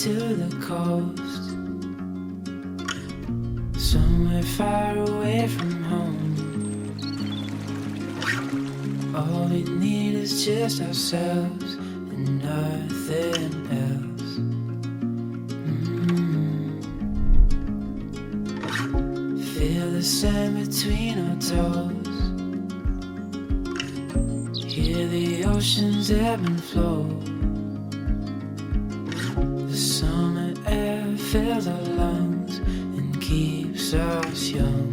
to the coast, somewhere far away from home. All we need is just ourselves and nothing else. Feel the sand between our toes, hear the oceans ebb and flow. The summer air fills our lungs and keeps us young.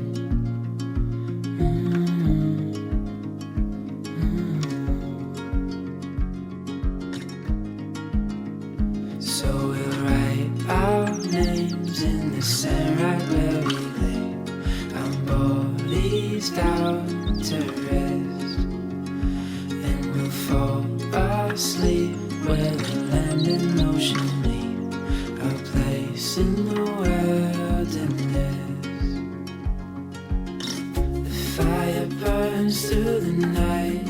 So we'll write our names in the sand right where we lay, our bodies down to rest, and we'll fall asleep where the land and ocean meet, our place in the wilderness. The fire burns through the night,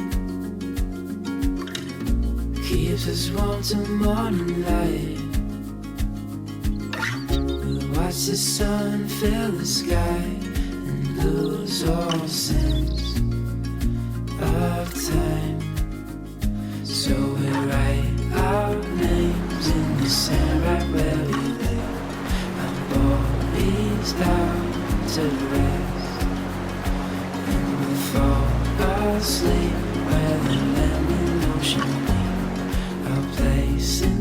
keeps us warm till morning light. We'll watch the sun fill the sky and lose all sense of time. So we'll write our names in the sand right where we lay, our bodies down to rest, and we'll fall asleep where the land and ocean meet, our place in